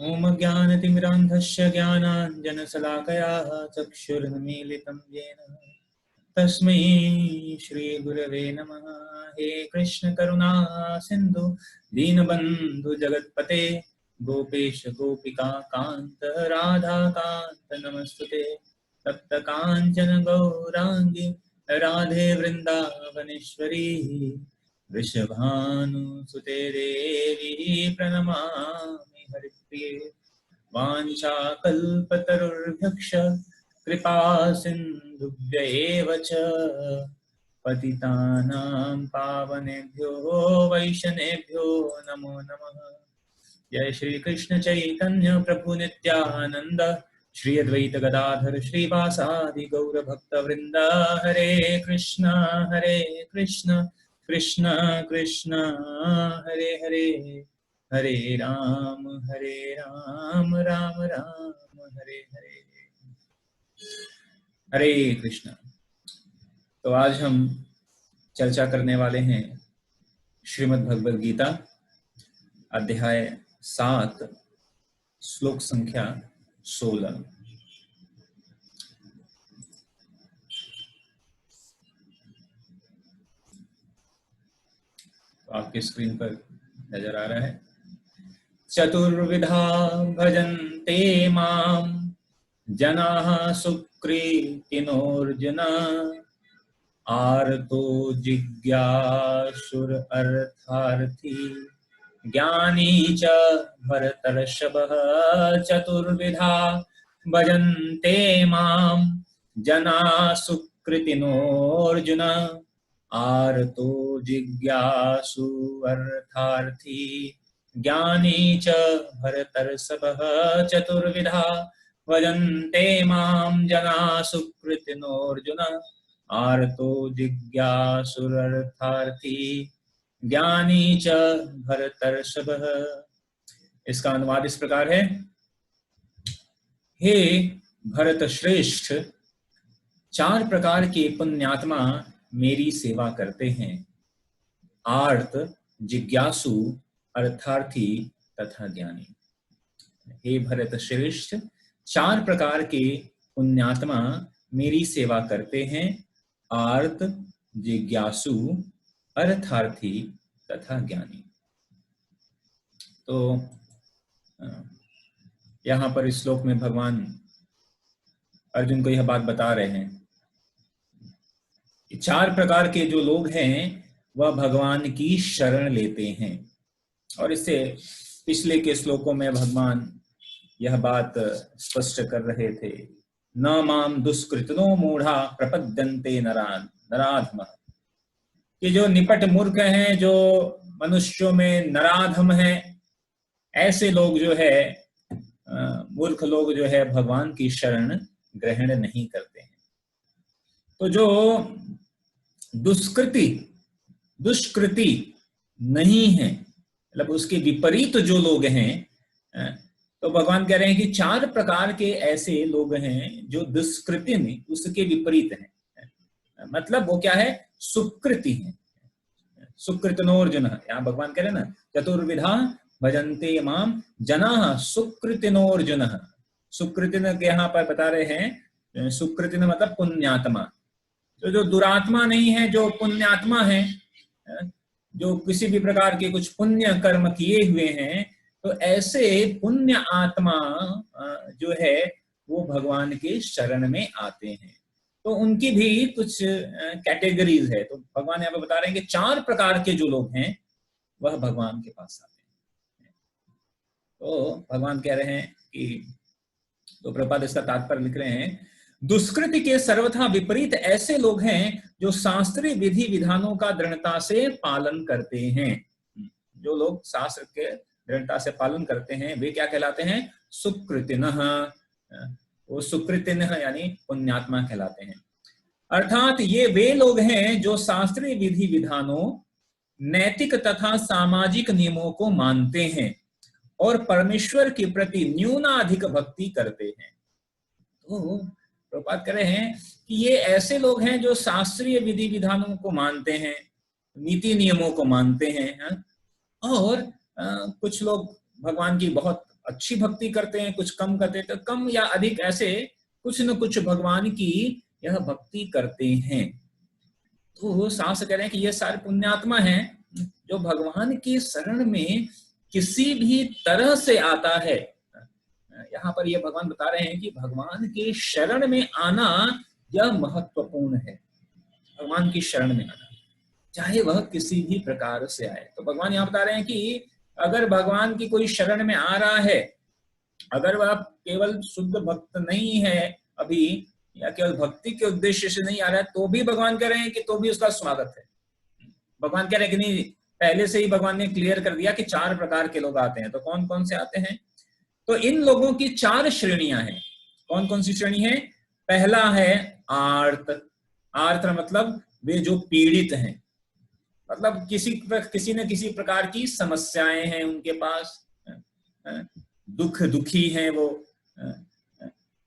ओम ज्ञानतिमिरान्धस्य ज्ञानाञ्जनशलाकया चक्षुरुन्मीलितं येन तस्मै श्रीगुरवे नमः। हे कृष्ण करुणा सिन्धु दीनबन्धु जगत्पते गोपेश गोपिका कान्त राधा कान्त नमस्तुते। तप्त काञ्चन गौराङ्गी राधे वृन्दावनेश्वरी वृषभानुसुते देवी प्रणमामि हरिप्रिये। वाञ्छाकल्पतरुर्भ्यक्ष कृपा सिन्धुभ्यैव च पतितानां पावनेभ्यो वैष्णवेभ्यो नमो नमः। जय श्री कृष्ण चैतन्य प्रभु नित्यानंद श्री अद्वैत गदाधर श्रीवासादि गौर भक्त वृंद। हरे कृष्ण कृष्ण कृष्ण हरे हरे, हरे राम राम राम हरे हरे। हरे कृष्ण। तो आज हम चर्चा करने वाले हैं श्रीमद् भगवद गीता अध्याय 7 श्लोक संख्या 16। तो आपके स्क्रीन पर नजर आ रहा है। चतुर्विधा भजन्ते मां जनाः सुकृतिनोऽर्जुन आर्तो जिज्ञासुर अर्थार्थी ज्ञानी च भरतर्षभः। चतुर्विधा भजन्ते मां जनाः सुकृतिनोऽर्जुन आर्तो जिज्ञासु अर्थार्थी ज्ञानी च भरतर्षभः। चतुर्विधा भजन्ते मां जनाः सुकृतिनोऽर्जुन आर्तो जिज्ञासुरर्थार्थी ज्ञानी च भरतर्षभः। इसका अनुवाद इस प्रकार है। हे भरत श्रेष्ठ, 4 प्रकार के पुण्यात्मा मेरी सेवा करते हैं, आर्त, जिज्ञासु, अर्थार्थी तथा ज्ञानी। हे भरत श्रेष्ठ, 4 प्रकार के पुण्यात्मा मेरी सेवा करते हैं, आर्त, जिज्ञासु, अर्थार्थी तथा ज्ञानी। तो यहाँ पर इस श्लोक में भगवान अर्जुन को यह बात बता रहे हैं कि 4 प्रकार के जो लोग हैं वह भगवान की शरण लेते हैं। और इससे पिछले के श्लोकों में भगवान यह बात स्पष्ट कर रहे थे, न माम दुष्कृतनो मूढ़ा प्रपद्यन्ते नराधम, कि जो निपट मूर्ख हैं, जो मनुष्यों में नराधम हैं, ऐसे लोग जो है मूर्ख लोग जो है भगवान की शरण ग्रहण नहीं करते हैं। तो जो दुष्कृति नहीं है, मतलब उसके विपरीत जो लोग हैं, तो भगवान कह रहे हैं कि 4 प्रकार के ऐसे लोग हैं जो दुष्कृति में उसके विपरीत हैं। मतलब वो क्या है? सुकृति है। सुकृतिनोर्जुन, यहाँ भगवान कह रहे हैं ना, चतुर्विधा भजन्ते माम जनाः सुकृतिनोर्जुन। सुकृतिन के यहाँ पर बता रहे हैं, सुकृतिन मतलब पुण्यात्मा। तो जो दुरात्मा नहीं है, जो पुण्यात्मा है, जो किसी भी प्रकार के कुछ पुण्य कर्म किए हुए हैं, तो ऐसे पुण्य आत्मा जो है वो भगवान के शरण में आते हैं। तो उनकी भी कुछ कैटेगरीज है। तो भगवान यहाँ पे बता रहे हैं कि 4 प्रकार के जो लोग हैं वह भगवान के पास आते हैं। तो भगवान कह रहे हैं कि, तो प्रभुपाद इसका तात्पर्य लिख रहे हैं, दुष्कृति के सर्वथा विपरीत ऐसे लोग हैं जो शास्त्रीय विधि विधानों का दृढ़ता से पालन करते हैं। जो लोग शास्त्र के दृढ़ता से पालन करते हैं वे क्या कहलाते हैं? सुकृतिनः। वो सुकृतिनः यानी पुण्यात्मा कहलाते हैं। अर्थात ये वे लोग हैं जो शास्त्रीय विधि विधानों, नैतिक तथा सामाजिक नियमों को मानते हैं और परमेश्वर के प्रति न्यूनाधिक भक्ति करते हैं। तो प्रभुपाद कह रहे हैं कि ये ऐसे लोग हैं जो शास्त्रीय विधि विधानों को मानते हैं, नीति नियमों को मानते हैं, और कुछ लोग भगवान की बहुत अच्छी भक्ति करते हैं, कुछ कम करते हैं, तो कम या अधिक ऐसे कुछ न कुछ भगवान की यह भक्ति करते हैं। तो वो शास्त्र कह रहे हैं कि ये सारे पुण्यात्मा हैं जो भगवान की शरण में किसी भी तरह से आता है। यहाँ पर ये भगवान बता रहे हैं कि भगवान के शरण में आना यह महत्वपूर्ण है। भगवान की शरण में आना, चाहे वह किसी भी प्रकार से आए। तो भगवान यहाँ बता रहे हैं कि अगर भगवान की कोई शरण में आ रहा है, अगर वह केवल शुद्ध भक्त नहीं है अभी, या केवल भक्ति के उद्देश्य से नहीं आ रहा है, तो भी भगवान कह रहे हैं कि तो भी उसका स्वागत है। भगवान कह रहे हैं कि नहीं, पहले से ही भगवान ने क्लियर कर दिया कि 4 प्रकार के लोग आते हैं। तो कौन कौन से आते हैं? तो इन लोगों की 4 श्रेणियां हैं। कौन कौन सी श्रेणी है? पहला है आर्त। आर्त मतलब वे जो पीड़ित हैं, मतलब किसी न किसी प्रकार की समस्याएं हैं उनके पास, दुखी हैं वो।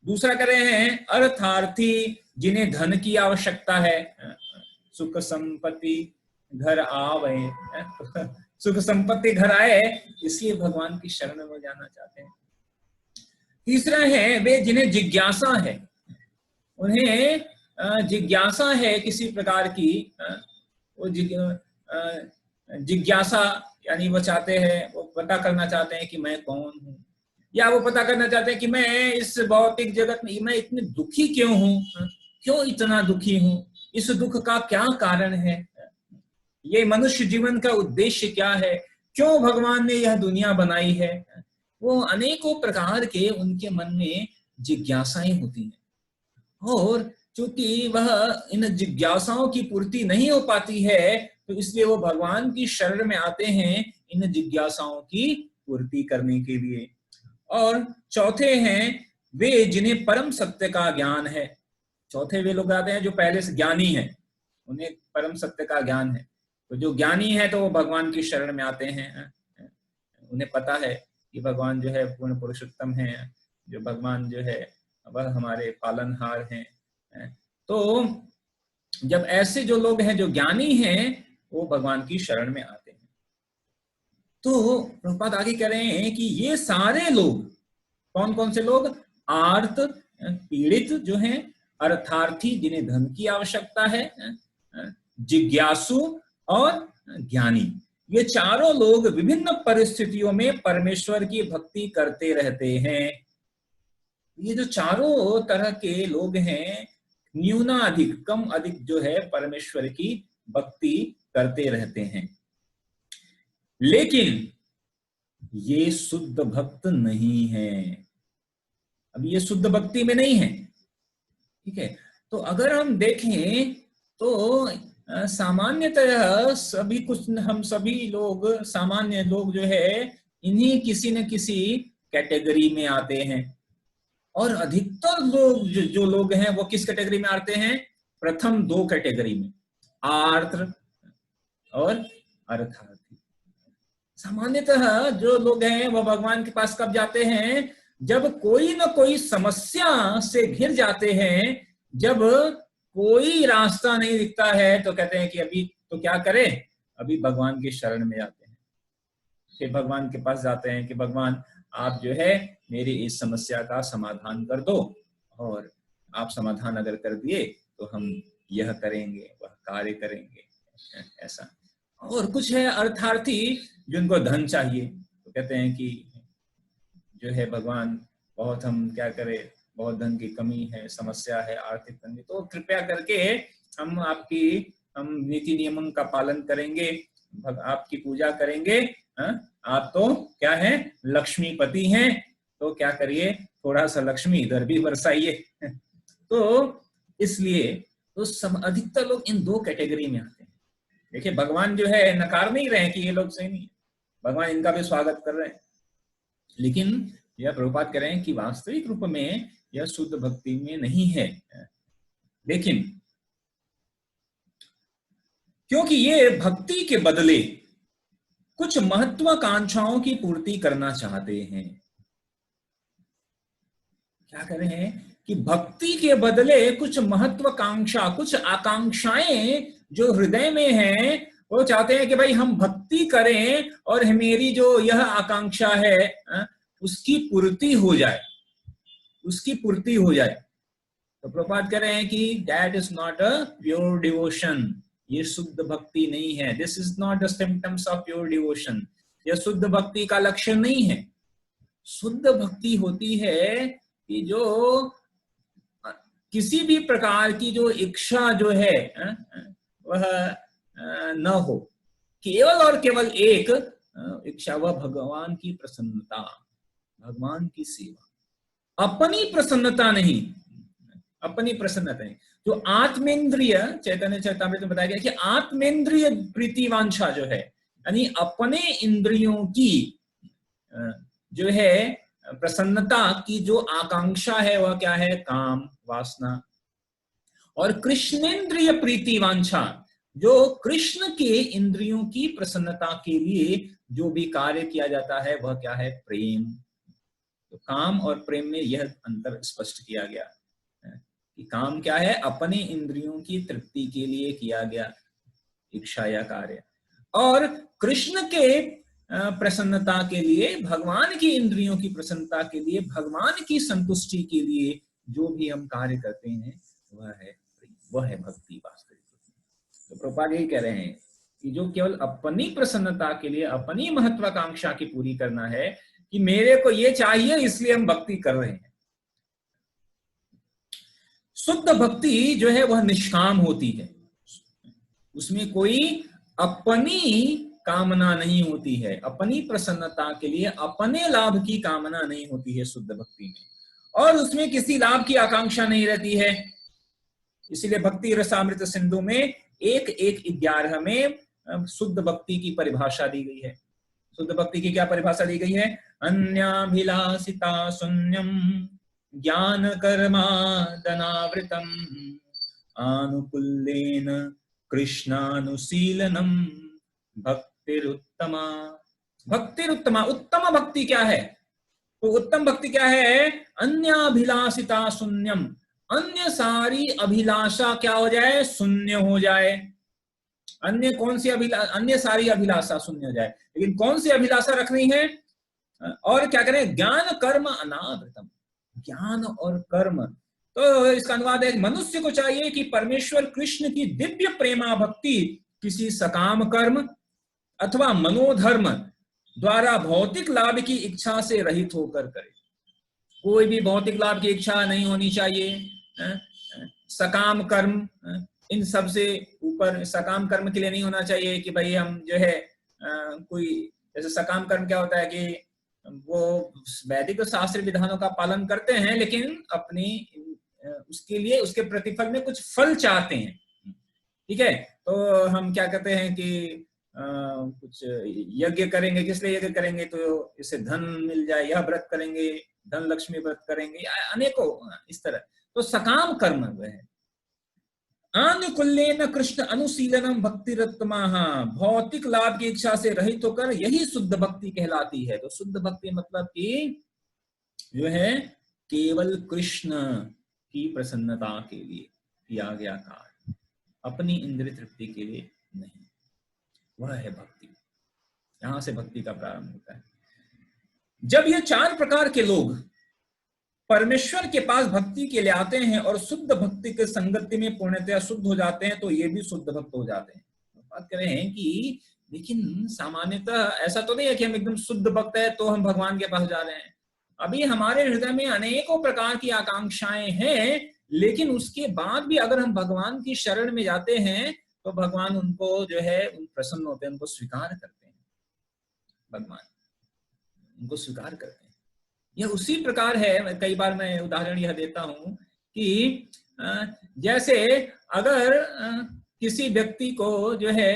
दूसरा कह रहे हैं अर्थार्थी, जिन्हें धन की आवश्यकता है, सुख संपत्ति घर आवे, सुख संपत्ति घर आए इसलिए भगवान की शरण में जाना चाहते हैं। तीसरा है वे जिन्हें जिज्ञासा है, उन्हें जिज्ञासा है किसी प्रकार की, वो जिज्ञासा यानी वो चाहते हैं, वो पता करना चाहते हैं कि मैं कौन हूँ, या वो पता करना चाहते हैं कि मैं इस भौतिक जगत में मैं इतने दुखी क्यों हूँ, क्यों इतना दुखी हूँ, इस दुख का क्या कारण है, ये मनुष्य जीवन का उद्देश्य क्या है, क्यों भगवान ने यह दुनिया बनाई है। वो अनेकों प्रकार के उनके मन में जिज्ञासाएं होती हैं, और चूंकि वह इन जिज्ञासाओं की पूर्ति नहीं हो पाती है, तो इसलिए वो भगवान की शरण में आते हैं इन जिज्ञासाओं की पूर्ति करने के लिए। और चौथे हैं वे जिन्हें परम सत्य का ज्ञान है। चौथे वे लोग आते हैं जो पहले से ज्ञानी हैं, उन्हें परम सत्य का ज्ञान है। तो जो ज्ञानी है तो वो भगवान की शरण में आते हैं, उन्हें पता है कि भगवान जो है पूर्ण पुरुषोत्तम है, जो भगवान जो है वह हमारे पालनहार हैं। तो जब ऐसे जो लोग हैं जो ज्ञानी हैं, वो भगवान की शरण में आते हैं। तो प्रभुपाद आगे कह रहे हैं कि ये सारे लोग, कौन कौन से लोग? आर्त पीड़ित जो हैं, अर्थार्थी जिन्हें धन की आवश्यकता है, जिज्ञासु और ज्ञानी। ये चारों लोग विभिन्न परिस्थितियों में परमेश्वर की भक्ति करते रहते हैं। ये जो चारों तरह के लोग हैं, न्यूनाधिक कम अधिक जो है परमेश्वर की भक्ति करते रहते हैं, लेकिन ये शुद्ध भक्त नहीं है। अब ये शुद्ध भक्ति में नहीं है, ठीक है। तो अगर हम देखें तो सामान्यतः हम सभी लोग, सामान्य लोग जो है, इन्हीं किसी न किसी कैटेगरी में आते हैं। और अधिकतर लोग जो लोग हैं वो किस कैटेगरी में आते हैं? प्रथम 2 कैटेगरी में, आर्त और अर्थार्थी। सामान्यतः जो लोग हैं वो भगवान के पास कब जाते हैं? जब कोई न कोई समस्या से घिर जाते हैं, जब कोई रास्ता नहीं दिखता है, तो कहते हैं कि अभी तो क्या करें, अभी भगवान की शरण में जाते हैं। फिर भगवान के पास जाते हैं कि भगवान आप जो है मेरी इस समस्या का समाधान कर दो, और आप समाधान अगर कर दिए तो हम यह करेंगे, वह कार्य करेंगे, ऐसा। और कुछ है अर्थार्थी जिनको धन चाहिए, तो कहते हैं कि जो है भगवान बहुत, हम क्या करें, बहुत धन की कमी है, समस्या है, आर्थिक तंगी, तो कृपया करके हम नीति नियमों का पालन करेंगे, आपकी पूजा करेंगे। आप तो क्या है, लक्ष्मीपति हैं, तो क्या करिए, थोड़ा सा लक्ष्मी इधर भी बरसाइए। तो इसलिए तो अधिकतर लोग इन 2 कैटेगरी में आते हैं। देखिए भगवान जो है नकार नहीं रहे हैं कि ये लोग सही नहीं है, भगवान इनका भी स्वागत कर रहे हैं, लेकिन यह प्रभुपाद कह रहे हैं कि वास्तविक रूप में यह शुद्ध भक्ति में नहीं है। लेकिन क्योंकि ये भक्ति के बदले कुछ महत्वाकांक्षाओं की पूर्ति करना चाहते हैं। क्या कर रहे हैं कि भक्ति के बदले कुछ महत्वाकांक्षा, कुछ आकांक्षाएं जो हृदय में हैं, वो चाहते हैं कि भाई हम भक्ति करें, और मेरी जो यह आकांक्षा है उसकी पूर्ति हो जाए, उसकी पूर्ति हो जाए। तो प्रभुपाद कह रहे हैं कि that is not a pure devotion, ये शुद्ध भक्ति नहीं है। This is not the symptoms of pure devotion, यह शुद्ध भक्ति का लक्षण नहीं है। शुद्ध भक्ति होती है कि जो किसी भी प्रकार की जो इच्छा जो है वह न हो, केवल और केवल एक इच्छा, वह भगवान की प्रसन्नता, भगवान की सेवा, अपनी प्रसन्नता नहीं, अपनी प्रसन्नता नहीं। जो आत्मेंद्रिय, चैतन्य चरितामृत में बताया गया कि आत्मेंद्रिय प्रीति वांछा जो है, यानी अपने इंद्रियों की जो है प्रसन्नता की जो आकांक्षा है वह क्या है, काम, वासना। और कृष्णेंद्रिय प्रीति वांछा, जो कृष्ण के इंद्रियों की प्रसन्नता के लिए जो भी कार्य किया जाता है वह क्या है, प्रेम। तो काम और प्रेम में यह अंतर स्पष्ट किया गया कि काम क्या है, अपने इंद्रियों की तृप्ति के लिए किया गया इच्छा या कार्य, और कृष्ण के प्रसन्नता के लिए, भगवान की इंद्रियों की प्रसन्नता के लिए, भगवान की संतुष्टि के लिए जो भी हम कार्य करते हैं वह है भक्ति वास्तविक। तो प्रभुपाद यही कह रहे हैं कि जो केवल अपनी प्रसन्नता के लिए, अपनी महत्वाकांक्षा की पूरी करना है कि मेरे को ये चाहिए इसलिए हम भक्ति कर रहे हैं। शुद्ध भक्ति जो है वह निष्काम होती है, उसमें कोई अपनी कामना नहीं होती है, अपनी प्रसन्नता के लिए अपने लाभ की कामना नहीं होती है शुद्ध भक्ति में, और उसमें किसी लाभ की आकांक्षा नहीं रहती है। इसलिए भक्ति रसामृत सिंधु में 1:11 में शुद्ध भक्ति की परिभाषा दी गई है। शुद्ध भक्ति की क्या परिभाषा दी गई है, अन्याभिलाषिता शून्यम ज्ञान कर्मादनावृतम आनुकूल्येन कृष्णानुशीलनम भक्तिरुत्तमा। भक्तिरुत्तमा, उत्तम भक्ति क्या है, तो उत्तम भक्ति क्या है, अन्याभिलाषिता शून्यम, अन्य सारी अभिलाषा क्या हो जाए, शून्य हो जाए। अन्य कौन सी अन्य सारी अभिलाषा शून्य हो जाए, लेकिन कौन सी अभिलाषा रखनी है, और क्या करें, ज्ञान कर्म अनावृतम, ज्ञान और कर्म। तो इसका अनुवाद है, मनुष्य को चाहिए कि परमेश्वर कृष्ण की दिव्य प्रेमा भक्ति किसी सकाम कर्म अथवा मनोधर्म द्वारा भौतिक लाभ की इच्छा से रहित होकर करे। कोई भी भौतिक लाभ की इच्छा नहीं होनी चाहिए। सकाम कर्म, इन सब से ऊपर सकाम कर्म के लिए नहीं होना चाहिए कि भाई हम जो है कोई, जैसे सकाम कर्म क्या होता है कि वो वैदिक शास्त्र विधानों का पालन करते हैं लेकिन अपनी उसके लिए, उसके प्रतिफल में कुछ फल चाहते हैं। ठीक है, तो हम क्या कहते हैं कि कुछ यज्ञ करेंगे, किस लिए यज्ञ करेंगे, तो इससे धन मिल जाए, यह व्रत करेंगे, धन लक्ष्मी व्रत करेंगे, अनेकों इस तरह। तो सकाम कर्म वह है। आनुकूल्येन कृष्ण अनुशीलनम भक्तिरुत्तमा, भौतिक लाभ की इच्छा से रहित होकर यही शुद्ध भक्ति कहलाती है। तो शुद्ध भक्ति मतलब कि जो है केवल कृष्ण की प्रसन्नता के लिए किया गया कार्य, अपनी इंद्रिय तृप्ति के लिए नहीं, वह है भक्ति। यहां से भक्ति का प्रारंभ होता है। जब ये 4 प्रकार के लोग परमेश्वर के पास भक्ति के लिए आते हैं और शुद्ध भक्ति के संगति में पूर्णतया शुद्ध हो जाते हैं, तो ये भी शुद्ध भक्त हो जाते हैं। बात कर रहे हैं कि लेकिन सामान्यतः ऐसा तो नहीं है कि हम एकदम शुद्ध भक्त है तो हम भगवान के पास जा रहे हैं। अभी हमारे हृदय में अनेकों प्रकार की आकांक्षाएं हैं, लेकिन उसके बाद भी अगर हम भगवान की शरण में जाते हैं तो भगवान उनको जो है प्रसन्न होते हैं, उनको स्वीकार करते हैं, भगवान उनको स्वीकार करते हैं। यह उसी प्रकार है, कई बार मैं उदाहरण यह देता हूं कि जैसे अगर किसी व्यक्ति को जो है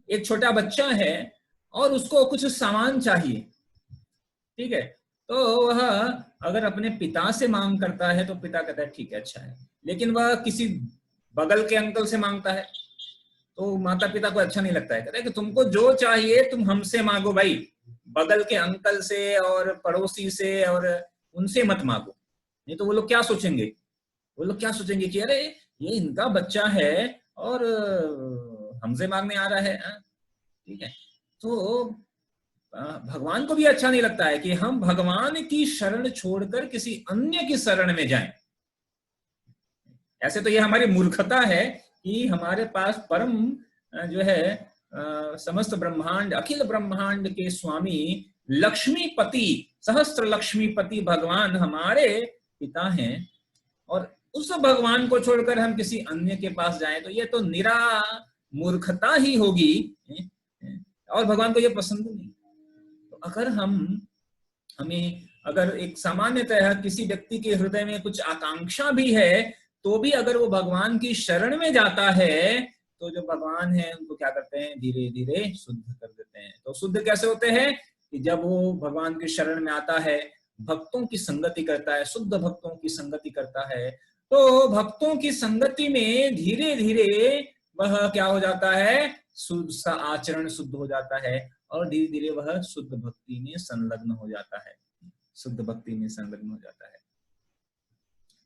एक छोटा बच्चा है और उसको कुछ सामान चाहिए, ठीक है, तो वह अगर अपने पिता से मांग करता है तो पिता कहता है ठीक है, अच्छा है, लेकिन वह किसी बगल के अंकल से मांगता है तो माता पिता को अच्छा नहीं लगता है, कहते हैं कि तुमको जो चाहिए तुम हमसे मांगो भाई, बगल के अंकल से और पड़ोसी से और उनसे मत मांगो, नहीं तो वो लोग क्या सोचेंगे, वो लोग क्या सोचेंगे कि अरे ये इनका बच्चा है और हमसे मांगने आ रहा है। ठीक है, तो भगवान को भी अच्छा नहीं लगता है कि हम भगवान की शरण छोड़कर किसी अन्य की शरण में जाएं। ऐसे तो ये हमारी मूर्खता है कि हमारे पास परम जो है समस्त ब्रह्मांड, अखिल ब्रह्मांड के स्वामी लक्ष्मीपति, सहस्त्र लक्ष्मीपति भगवान हमारे पिता हैं, और उस भगवान को छोड़कर हम किसी अन्य के पास जाएं तो ये तो निरा मूर्खता ही होगी, और भगवान को ये पसंद नहीं। तो अगर हमें अगर एक सामान्यतः किसी व्यक्ति के हृदय में कुछ आकांक्षा भी है, तो भी अगर वो भगवान की शरण में जाता है तो जो भगवान है उनको क्या करते हैं, धीरे धीरे शुद्ध कर देते हैं। तो शुद्ध कैसे होते हैं कि जब वो भगवान की शरण में आता है, भक्तों की संगति करता है, शुद्ध भक्तों की संगति करता है, तो भक्तों की संगति में धीरे धीरे वह क्या हो जाता है, शुद्ध सा आचरण शुद्ध हो जाता है, और धीरे धीरे वह शुद्ध भक्ति में संलग्न हो जाता है, शुद्ध भक्ति में संलग्न हो जाता है।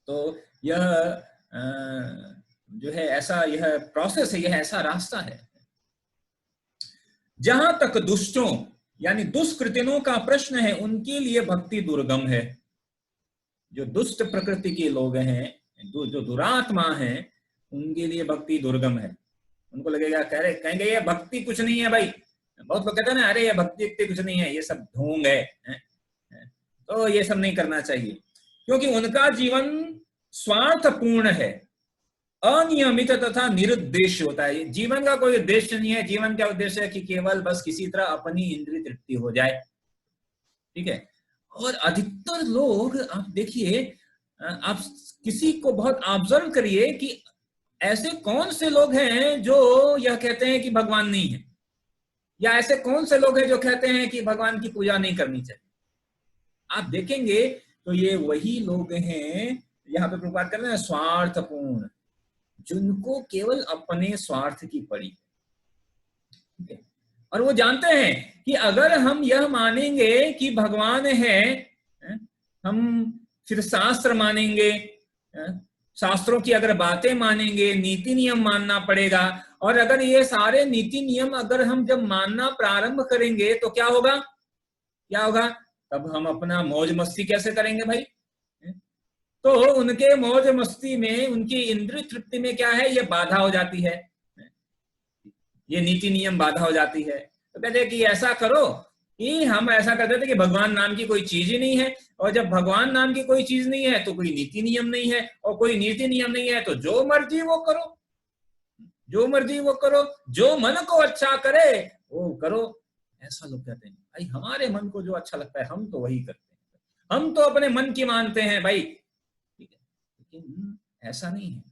तो यह जो है ऐसा, यह प्रोसेस है, यह ऐसा रास्ता है। जहां तक दुष्टों यानी दुष्कृतिनों का प्रश्न है, उनके लिए भक्ति दुर्गम है। जो दुष्ट प्रकृति के लोग हैं, जो दुरात्मा हैं, उनके लिए भक्ति दुर्गम है। उनको लगेगा, कहेंगे ये भक्ति कुछ नहीं है भाई। बहुत लोग कहते हैं ना, अरे ये भक्ति कुछ नहीं है, ये सब ढोंग है, तो ये सब नहीं करना चाहिए, क्योंकि उनका जीवन स्वार्थपूर्ण है, अनियमित तथा निरुद्देश्य होता है। जीवन का कोई उद्देश्य नहीं है। जीवन का उद्देश्य है कि केवल बस किसी तरह अपनी इंद्रिय तृप्ति हो जाए, ठीक है। और अधिकतर लोग, आप देखिए, आप किसी को बहुत ऑब्जर्व करिए कि ऐसे कौन से लोग हैं जो यह कहते हैं कि भगवान नहीं है, या ऐसे कौन से लोग हैं जो कहते हैं कि भगवान की पूजा नहीं करनी चाहिए। आप देखेंगे तो ये वही लोग हैं, यहाँ पे प्रभुपाद कर रहे हैं, स्वार्थपूर्ण, जिनको केवल अपने स्वार्थ की पड़ी, ठीक है। और वो जानते हैं कि अगर हम यह मानेंगे कि भगवान है, हम फिर शास्त्र मानेंगे, शास्त्रों की अगर बातें मानेंगे, नीति नियम मानना पड़ेगा, और अगर ये सारे नीति नियम अगर हम जब मानना प्रारंभ करेंगे तो क्या होगा, क्या होगा, तब हम अपना मौज मस्ती कैसे करेंगे भाई। तो उनके मौज मस्ती में, उनकी इंद्रिय तृप्ति में क्या है, ये बाधा हो जाती है, ये नीति नियम बाधा हो जाती है। तो कहते हैं कि ऐसा करो कि हम ऐसा कर देते कि भगवान नाम की कोई चीज ही नहीं है, और जब भगवान नाम की कोई चीज नहीं है तो कोई नीति नियम नहीं है, और कोई नीति नियम नहीं है तो जो मर्जी वो करो, जो मर्जी वो करो, जो मन को अच्छा करे वो करो। ऐसा लोग कहते हैं भाई, हमारे मन को जो अच्छा लगता है हम तो वही करते हैं, हम तो अपने मन की मानते हैं भाई, ठीक है। लेकिन ऐसा नहीं है।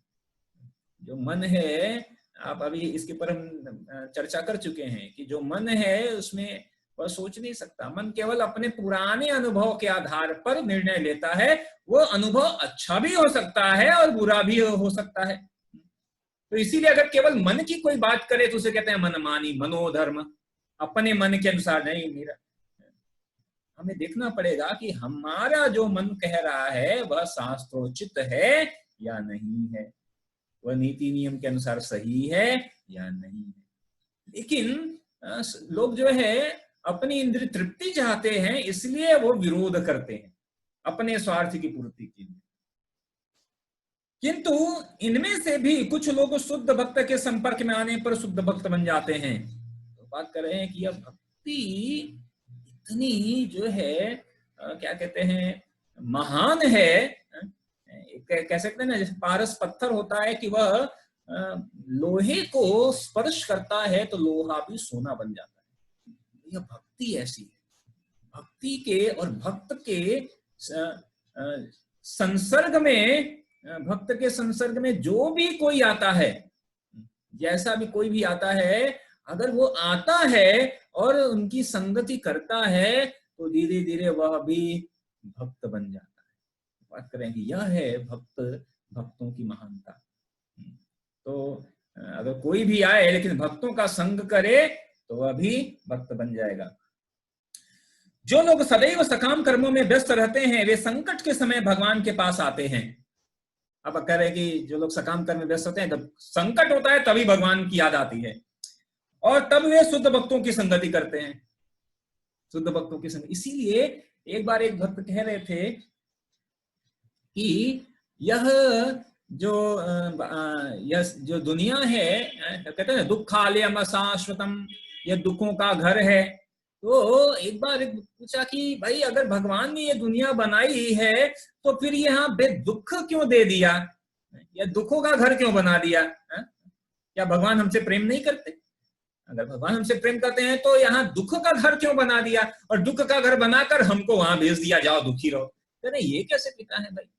जो मन है, आप अभी इसके पर हम चर्चा कर चुके हैं कि जो मन है उसमें वह सोच नहीं सकता। मन केवल अपने पुराने अनुभव के आधार पर निर्णय लेता है। वो अनुभव अच्छा भी हो सकता है और बुरा भी हो सकता है। तो इसीलिए अगर केवल मन की कोई बात करे तो उसे कहते हैं मनमानी, मनोधर्म, अपने मन के अनुसार नहीं। मेरा हमें देखना पड़ेगा कि हमारा जो मन कह रहा है वह शास्त्रोचित है या नहीं है, वह नीति नियम के अनुसार सही है या नहीं है। लेकिन लोग जो है अपनी इंद्रिय तृप्ति चाहते हैं, इसलिए वो विरोध करते हैं अपने स्वार्थ की पूर्ति के लिए। किंतु इनमें से भी कुछ लोग शुद्ध भक्त के संपर्क में आने पर शुद्ध भक्त बन जाते हैं। तो बात कर रहे हैं कि यह भक्ति इतनी जो है क्या कहते हैं, महान है। कह सकते हैं ना, जैसे पारस पत्थर होता है कि वह लोहे को स्पर्श करता है तो लोहा भी सोना बन जाता है। यह भक्ति ऐसी है। भक्ति के और भक्त के संसर्ग में, भक्त के संसर्ग में जो भी कोई आता है, जैसा भी कोई भी आता है, अगर वो आता है और उनकी संगति करता है तो धीरे धीरे वह भी भक्त बन जाता है। बात करें कि यह है भक्तों की महानता। तो अगर कोई भी आए लेकिन भक्तों का संग करे तो वह भी भक्त बन जाएगा। जो लोग सदैव सकाम कर्मों में व्यस्त रहते हैं वे संकट के समय भगवान के पास आते हैं। अब कह रहे कि जो लोग सकाम कर्म में व्यस्त होते हैं, जब संकट होता है तभी भगवान की याद आती है और तब वे शुद्ध भक्तों की संगति करते हैं। शुद्ध भक्तों की संगति। इसीलिए एक बार एक भक्त कह रहे थे कि यह जो दुनिया है, कहते हैं दुखालयम शाश्वतम, यह दुखों का घर है। तो एक बार पूछा कि भाई अगर भगवान ने ये दुनिया बनाई है तो फिर यहाँ दुख क्यों दे दिया, या दुखों का घर क्यों बना दिया? क्या भगवान हमसे प्रेम नहीं करते? अगर भगवान हमसे प्रेम करते हैं तो यहाँ दुख का घर क्यों बना दिया, और दुख का घर बनाकर हमको वहां भेज दिया, जाओ दुखी रहो। कहते ये कैसे पिता है भाई,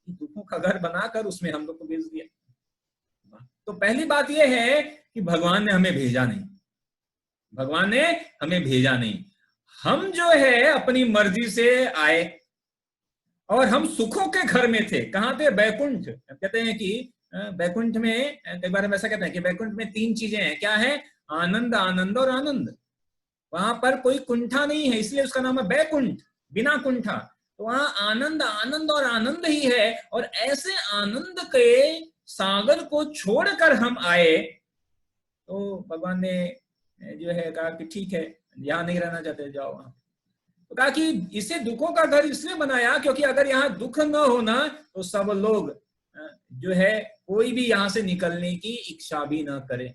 दुखों का घर बनाकर उसमें हम लोग को भेज दिया। तो पहली बात यह है कि भगवान ने हमें भेजा नहीं, भगवान ने हमें भेजा नहीं, हम जो है अपनी मर्जी से आए, और हम सुखों के घर में थे। कहां थे? बैकुंठ। कहते हैं कि बैकुंठ में, कई बार हम ऐसा कहते हैं कि बैकुंठ में 3 चीजें हैं। क्या है? आनंद, आनंद और आनंद। वहां पर कोई कुंठा नहीं है, इसलिए उसका नाम है बैकुंठ, बिना कुंठा। तो वहां आनंद, आनंद और आनंद ही है। और ऐसे आनंद के सागर को छोड़कर हम आए, तो भगवान ने जो है कहा कि ठीक है, यहां नहीं रहना चाहते, जाओ वहां। तो कहा कि इसे दुखों का घर इसलिए बनाया क्योंकि अगर यहाँ दुख न होना तो सब लोग जो है कोई भी यहां से निकलने की इच्छा भी ना करे।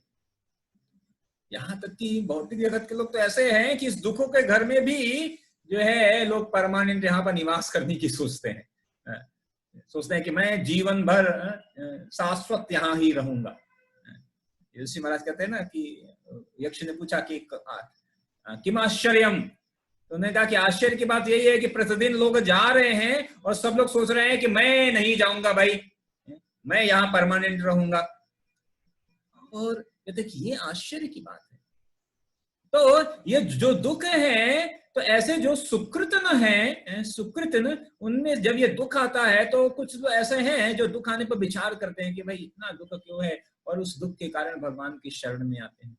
यहाँ तक कि भौतिक जगत के लोग तो ऐसे हैं कि इस दुखों के घर में भी जो है लोग परमानेंट यहाँ पर निवास करने की सोचते हैं, सोचते हैं कि मैं जीवन भर शाश्वत यहाँ ही रहूंगा। ऋषि महाराज कहते हैं ना कि यक्ष ने पूछा कि किम आश्चर्यम, तो उन्होंने कहा कि आश्चर्य की बात यही है कि प्रतिदिन लोग जा रहे हैं और सब लोग सोच रहे हैं कि मैं नहीं जाऊंगा भाई, मैं यहाँ परमानेंट रहूंगा। और कहते कि ये आश्चर्य की बात है। तो ये जो दुख है, तो ऐसे जो सुकृतन है, सुकृतन, उनमें जब ये दुख आता है तो कुछ तो ऐसे हैं जो दुख आने पर विचार करते हैं कि भाई इतना दुख क्यों है, और उस दुख के कारण भगवान की शरण में आते हैं।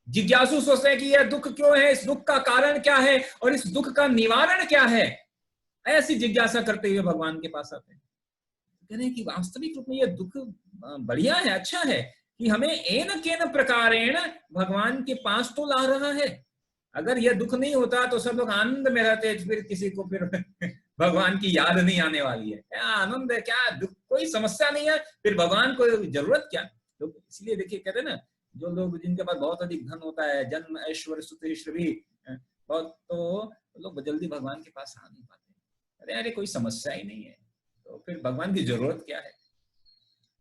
जिज्ञासु सोचते हैं कि यह दुख क्यों है, इस दुख का कारण क्या है, और इस दुख का निवारण क्या है। ऐसी जिज्ञासा करते हुए भगवान के पास आते हैं। कह रहे हैं कि वास्तविक रूप में यह दुख बढ़िया है, अच्छा है कि हमें एन केन प्रकारेण भगवान के पास तो ला रहा है। अगर यह दुख नहीं होता तो सब लोग आनंद में रहते, फिर किसी को फिर भगवान की याद नहीं आने वाली है। क्या आनंद है, क्या दुख, कोई समस्या नहीं है, फिर भगवान को जरूरत क्या। तो इसलिए देखिए कहते हैं ना, जो लोग जिनके पास बहुत अधिक धन होता है, जन्म ऐश्वर्य सुख श्री बहुत, तो लोग जल्दी भगवान के पास आ नहीं पाते। अरे कोई समस्या ही नहीं है, तो फिर भगवान की जरूरत क्या है।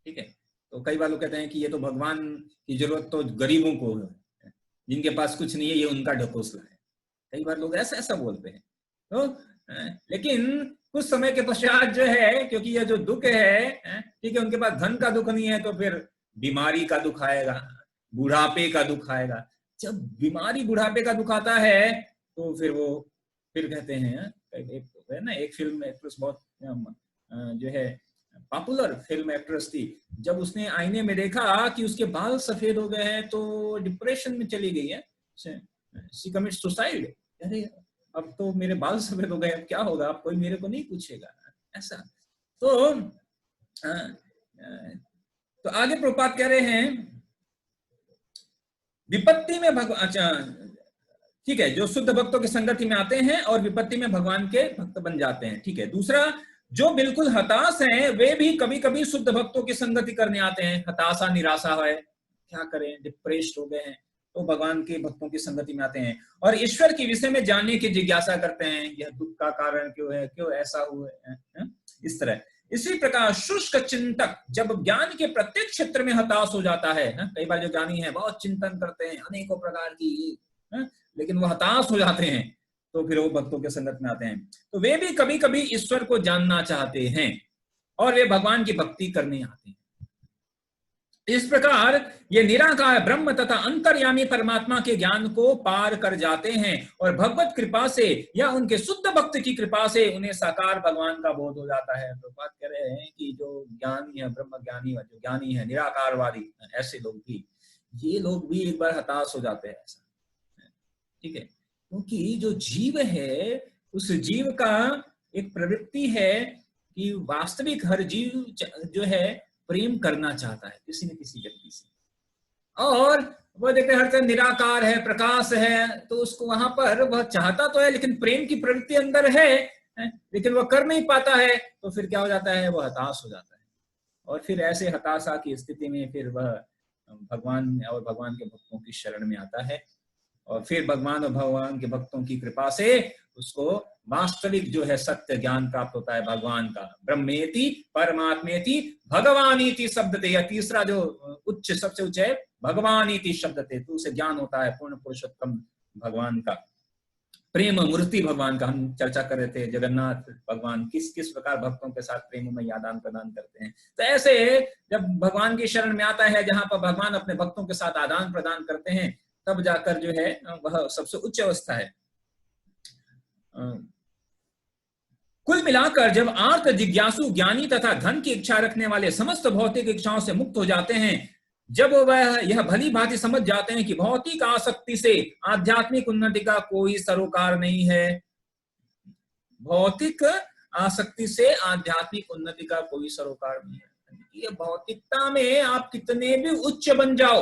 ठीक है, तो कई बार लोग कहते हैं कि ये तो भगवान की जरूरत तो गरीबों को है, जिनके पास कुछ नहीं है ये उनका ढकोसला है। कई बार लोग ऐसा बोलते हैं। तो लेकिन कुछ समय के पश्चात जो है, क्योंकि ये जो दुख है, ठीक है, उनके पास धन का दुख नहीं है तो फिर बीमारी का दुख आएगा, बुढ़ापे का दुख आएगा। जब बीमारी बुढ़ापे का दुख आता है तो फिर वो फिर कहते हैं, एक फिल्म एक्ट्रेस बहुत जो है पॉपुलर फिल्म एक्ट्रेस थी, जब उसने आईने में देखा कि उसके बाल सफेद हो गए हैं तो डिप्रेशन में चली गई है, शी कमिट सुसाइड। अरे अब तो मेरे बाल सफेद हो गए, अब क्या होगा, अब कोई मेरे को नहीं पूछेगा, ऐसा। तो आगे प्रभुपाद कह रहे हैं विपत्ति में भगवान, अच्छा ठीक है, जो शुद्ध भक्तों की संगति में आते हैं और विपत्ति में भगवान के भक्त बन जाते हैं। ठीक है, दूसरा, जो बिल्कुल हताश हैं वे भी कभी कभी शुद्ध भक्तों की संगति करने आते हैं। हताशा, निराशा है, क्या करें, डिप्रेस्ड हो गए हैं, तो भगवान के भक्तों की संगति में आते हैं और ईश्वर के विषय में जानने की जिज्ञासा करते हैं, यह दुख का कारण क्यों है, क्यों ऐसा हुआ है, इस तरह। इसी प्रकार शुष्क चिंतक जब ज्ञान के प्रत्येक क्षेत्र में हताश हो जाता है, कई बार जो ज्ञानी है बहुत चिंतन करते हैं अनेकों प्रकार की, लेकिन वो हताश हो जाते हैं, तो फिर वो भक्तों के संगत में आते हैं। तो वे भी कभी कभी ईश्वर को जानना चाहते हैं और वे भगवान की भक्ति करने आते हैं। इस प्रकार ये निराकार ब्रह्म तथा अंतर्यामी परमात्मा के ज्ञान को पार कर जाते हैं और भगवत कृपा से या उनके शुद्ध भक्त की कृपा से उन्हें साकार भगवान का बोध हो जाता है। तो बात कह रहे हैं कि जो ज्ञानी है, ब्रह्म ज्ञानी, जो ज्ञानी है, निराकारवादी, ऐसे लोग भी, ये लोग भी एक बार हताश हो जाते हैं, ऐसा। ठीक है, क्योंकि जो जीव है उस जीव का एक प्रवृत्ति है कि वास्तविक हर जीव जो है प्रेम करना चाहता है किसी न किसी व्यक्ति से। और वो देखते हर तरह निराकार है, प्रकाश है, तो उसको वहां पर वह चाहता तो है लेकिन प्रेम की प्रवृत्ति अंदर है, लेकिन वह कर नहीं पाता है, तो फिर क्या हो जाता है, वह हताश हो जाता है। और फिर ऐसे हताशा की स्थिति में फिर वह भगवान और भगवान के भक्तों की शरण में आता है, और फिर भगवान और भगवान के भक्तों की कृपा से उसको वास्तविक जो है सत्य ज्ञान प्राप्त होता है भगवान का। ब्रह्मेति परमात्मेति भगवानीति शब्दते, या तीसरा जो उच्च सबसे उच्च है भगवानीति शब्दते, तो उसे ज्ञान होता है पूर्ण पुरुषोत्तम भगवान का, प्रेम मूर्ति भगवान का। हम चर्चा कर रहे थे जगन्नाथ भगवान किस किस प्रकार भक्तों के साथ प्रेम में आदान प्रदान करते हैं। तो ऐसे जब भगवान की शरण में आता है, जहां पर भगवान अपने भक्तों के साथ आदान प्रदान करते हैं, तब जाकर जो है वह सबसे उच्च अवस्था है। कुल मिलाकर जब आर्त जिज्ञासु ज्ञानी तथा धन की इच्छा रखने वाले समस्त भौतिक इच्छाओं से मुक्त हो जाते हैं, जब वह यह भली भांति समझ जाते हैं कि भौतिक आसक्ति से आध्यात्मिक उन्नति का कोई सरोकार नहीं है, भौतिक आसक्ति से आध्यात्मिक उन्नति का कोई सरोकार नहीं है। ये भौतिकता में आप कितने भी उच्च बन जाओ,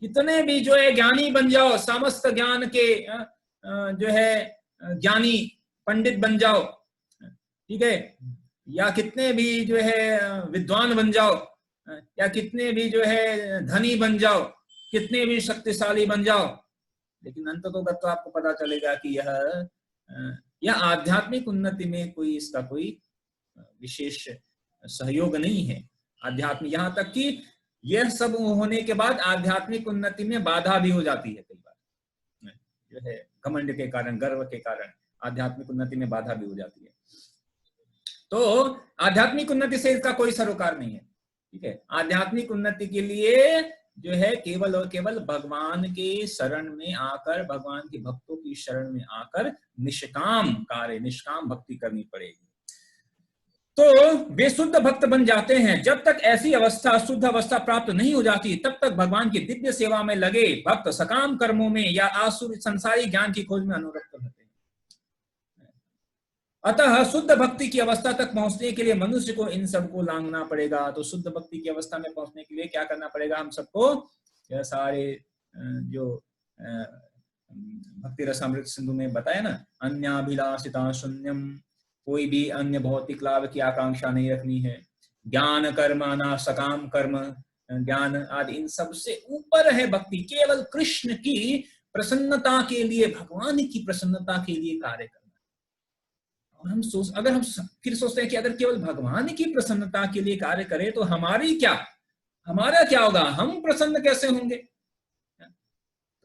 कितने भी जो है ज्ञानी बन जाओ, समस्त ज्ञान के जो है ज्ञानी पंडित बन जाओ, ठीक है, या कितने भी जो है विद्वान बन जाओ, या कितने भी जो है धनी बन जाओ, कितने भी शक्तिशाली बन जाओ, लेकिन अंततोगत तो आपको पता चलेगा कि यह आध्यात्मिक उन्नति में कोई इसका कोई विशेष सहयोग नहीं है। आध्यात्मिक, यहाँ तक कि यह सब होने के बाद आध्यात्मिक उन्नति में बाधा भी हो जाती है, कई बार जो है घमंड के कारण, गर्व के कारण आध्यात्मिक उन्नति में बाधा भी हो जाती है। तो आध्यात्मिक उन्नति से इसका कोई सरोकार नहीं है, ठीक है। आध्यात्मिक उन्नति के लिए जो है केवल और केवल भगवान के शरण में आकर, भगवान के भक्तों की शरण में आकर निष्काम कार्य, निष्काम भक्ति करनी पड़ेगी, तो वे शुद्ध भक्त बन जाते हैं। जब तक ऐसी अवस्था, शुद्ध अवस्था प्राप्त नहीं हो जाती, तब तक भगवान की दिव्य सेवा में लगे भक्त सकाम कर्मों में या आसुर संसारी ज्ञान की खोज में अनुरक्त रहते हैं। अतः शुद्ध भक्ति की अवस्था तक पहुंचने के लिए मनुष्य को इन सबको लांघना पड़ेगा। तो शुद्ध भक्ति की अवस्था में पहुंचने के लिए क्या करना पड़ेगा हम सबको? यह सारे जो भक्ति रसामृत सिंधु में बताया ना, अन्याभिलाषिता शून्यम, कोई भी अन्य भौतिक लाभ की आकांक्षा नहीं रखनी है, ज्ञान कर्म ना सकाम कर्म, ज्ञान आदि इन सबसे ऊपर है भक्ति। केवल कृष्ण की प्रसन्नता के लिए, भगवान की प्रसन्नता के लिए कार्य करना। और हम अगर हम फिर सोचते हैं कि अगर केवल भगवान की प्रसन्नता के लिए कार्य करें तो हमारा क्या होगा, हम प्रसन्न कैसे होंगे?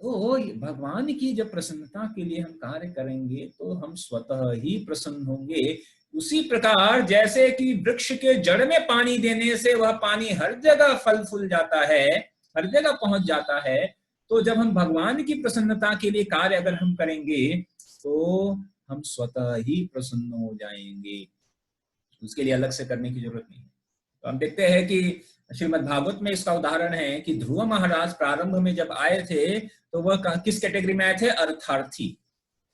तो भगवान की जब प्रसन्नता के लिए हम कार्य करेंगे तो हम स्वतः ही प्रसन्न होंगे। उसी प्रकार जैसे कि वृक्ष के जड़ में पानी देने से वह पानी हर जगह फल फूल जाता है, हर जगह पहुंच जाता है, तो जब हम भगवान की प्रसन्नता के लिए कार्य अगर हम करेंगे तो हम स्वतः ही प्रसन्न हो जाएंगे, उसके लिए अलग से करने की जरूरत नहीं है। तो हम देखते हैं कि श्रीमद् भागवत में इसका उदाहरण है कि ध्रुव महाराज प्रारंभ में जब आए थे तो वह किस कैटेगरी में आए थे? अर्थार्थी।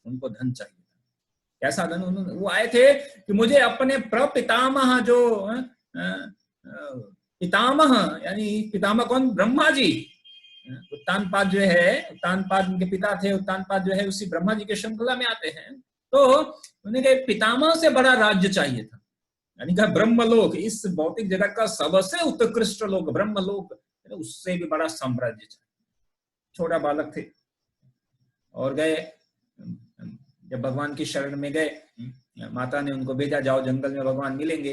उनको धन चाहिए था। कैसा धन? वो आए थे कि मुझे अपने प्रपितामह, जो पितामह यानी पितामह कौन? ब्रह्मा जी। उत्तानपाद जो है, उत्तानपाद उनके पिता थे, उत्तानपाद जो है उसी ब्रह्मा जी के श्रृंखला में आते हैं। तो उन्हें कहा पितामह से बड़ा राज्य चाहिए था, यानी कहा ब्रह्मलोक, इस भौतिक जगत का सबसे उत्कृष्ट लोक ब्रह्मलोक, उससे भी बड़ा साम्राज्य चाहिए। छोटा बालक थे और गए, जब भगवान की शरण में गए, माता ने उनको भेजा जाओ जंगल में भगवान मिलेंगे,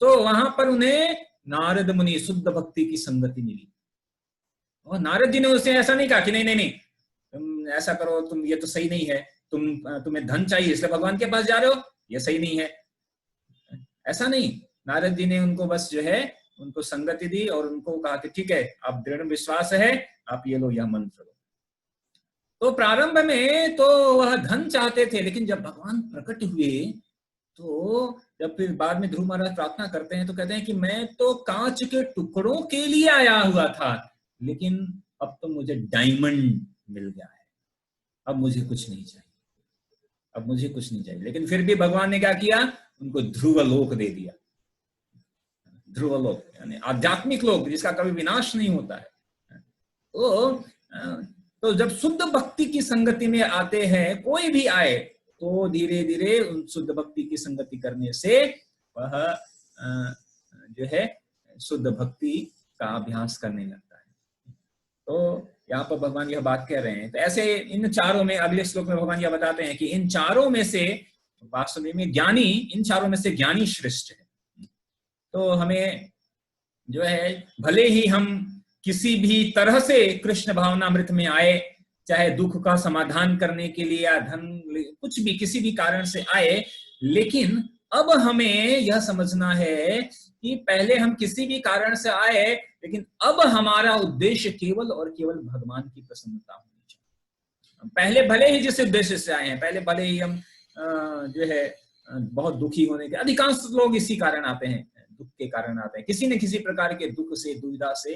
तो वहां पर उन्हें नारद मुनि शुद्ध भक्ति की संगति मिली। और नारद जी ने उसे ऐसा नहीं कहा कि नहीं तुम ऐसा करो, तुम ये तो सही नहीं है, तुम्हें धन चाहिए इसलिए भगवान के पास जा रहे हो, ये सही नहीं है, ऐसा नहीं। नारद जी ने उनको बस जो है उनको संगति दी और उनको कहा कि ठीक है, आप दृढ़ विश्वास है, आप ये लो यह मंत्र लो। तो प्रारंभ में तो वह धन चाहते थे, लेकिन जब भगवान प्रकट हुए तो जब फिर बाद में ध्रुव महाराज प्रार्थना करते हैं तो कहते हैं कि मैं तो कांच के टुकड़ों के लिए आया हुआ था, लेकिन अब तो मुझे डायमंड मिल गया है, अब मुझे कुछ नहीं चाहिए, अब मुझे कुछ नहीं चाहिए। लेकिन फिर भी भगवान ने क्या किया? उनको ध्रुवलोक दे दिया। ध्रुवलोक यानी आध्यात्मिक लोक जिसका कभी विनाश नहीं होता है। तो जब शुद्ध भक्ति की संगति में आते हैं, कोई भी आए, तो धीरे धीरे उन शुद्ध भक्ति की संगति करने से वह जो है शुद्ध भक्ति का अभ्यास करने लगता है। तो यहाँ पर भगवान यह बात कह रहे हैं। तो ऐसे इन चारों में, अगले श्लोक में भगवान यह बताते हैं कि इन चारों में से वास्तव में ज्ञानी, इन चारों में से ज्ञानी श्रेष्ठ है। तो हमें जो है, भले ही हम किसी भी तरह से कृष्ण भावनामृत में आए, चाहे दुख का समाधान करने के लिए या धन, कुछ भी किसी भी कारण से आए, लेकिन अब हमें यह समझना है कि पहले हम किसी भी कारण से आए, लेकिन अब हमारा उद्देश्य केवल और केवल भगवान की प्रसन्नता होनी चाहिए। पहले भले ही जिस उद्देश्य से आए हैं, पहले भले ही हम जो है बहुत दुखी होने के, अधिकांश लोग इसी कारण आते हैं, दुख के कारण आते हैं, किसी न किसी प्रकार के दुख से, दुविधा से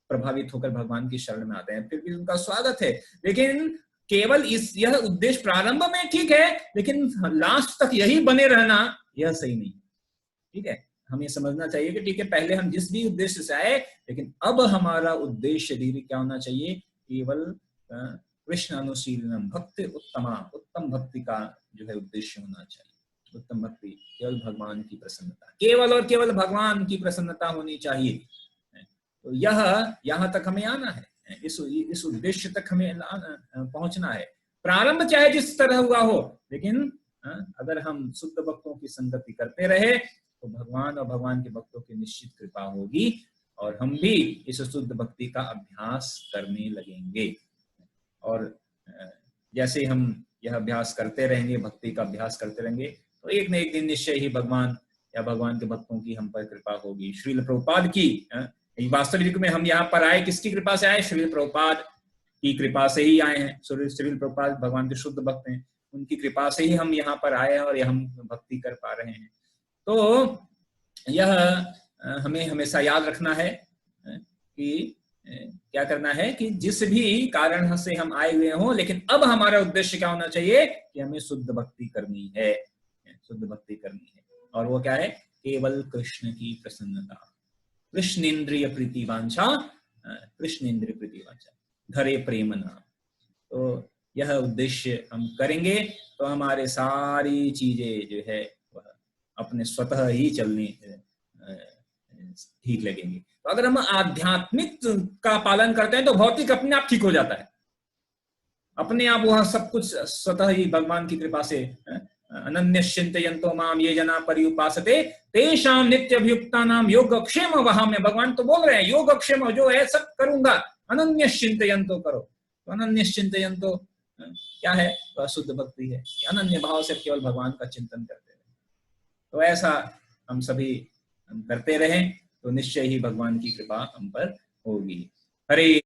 प्रभावित होकर भगवान की शरण में आते हैं। फिर भी उनका स्वागत है, लेकिन केवल यह उद्देश्य प्रारंभ में ठीक है, लेकिन लास्ट तक यही बने रहना यह सही नहीं। ठीक है, हमें समझना चाहिए कि ठीक है, पहले हम जिस भी उद्देश्य से आए, लेकिन अब हमारा उद्देश्य धीरे क्या होना चाहिए, केवल कृष्ण अनुशीलनम भक्ति उत्तमा, उत्तम भक्ति का जो है उद्देश्य होना चाहिए। उत्तम भक्ति केवल भगवान की प्रसन्नता, केवल और केवल भगवान की प्रसन्नता होनी चाहिए। तो यह यहाँ तक हमें आना है, इस उद्देश्य तक हमें पहुंचना है। प्रारंभ चाहे जिस तरह हुआ हो, लेकिन अगर हम शुद्ध भक्तों की संगति करते रहे, तो भगवान और भगवान के भक्तों की निश्चित कृपा होगी, और हम भी इस शुद्ध भक्ति का अभ्यास करने लगेंगे। और जैसे हम यह अभ्यास करते रहेंगे, भक्ति का अभ्यास करते रहेंगे, तो एक न एक दिन निश्चय ही भगवान या भगवान के भक्तों की हम पर कृपा होगी। श्रील प्रभुपाद की, वास्तविक में हम यहाँ पर आए किसकी कृपा से आए? श्रील प्रभुपाद की कृपा से ही आए हैं। श्रील प्रभुपाद भगवान के शुद्ध भक्त हैं, उनकी कृपा से ही हम यहाँ पर आए हैं और हम भक्ति कर पा रहे हैं। तो यह हमें हमेशा याद रखना है कि क्या करना है, कि जिस भी कारण से हम आए हुए हों, लेकिन अब हमारा उद्देश्य क्या होना चाहिए कि हमें शुद्ध भक्ति करनी है, शुद्ध भक्ति करनी है। और वो क्या है? केवल कृष्ण की प्रसन्नता, कृष्ण इंद्रिय प्रीति वांछा, कृष्ण इंद्रिय प्रीति वांछा, धरे प्रेम नाम। तो यह उद्देश्य हम करेंगे तो हमारे सारी चीजें जो है वह अपने स्वतः ही चलने ठीक लगेंगी। तो अगर हम आध्यात्मिक का पालन करते हैं तो भौतिक अपने आप ठीक हो जाता है, अपने आप वह सब कुछ स्वतः ही भगवान की कृपा से। अनन्यश्चिन्तयन्तो माम ये जना पर्युपासते तेषां नित्यभियुक्तानां योगक्षेम वहाम्य। भगवान तो बोल रहे हैं योगक्षेम जो है सब करूंगा, अनन्यश्चिन्तयन्तो करो। तो अनन्यश्चिन्तयन्तो क्या है? तो शुद्ध भक्ति है, अनन्य भाव से केवल भगवान का चिंतन करते रहे। तो ऐसा हम सभी करते रहें तो निश्चय ही भगवान की कृपा हम पर होगी। हरे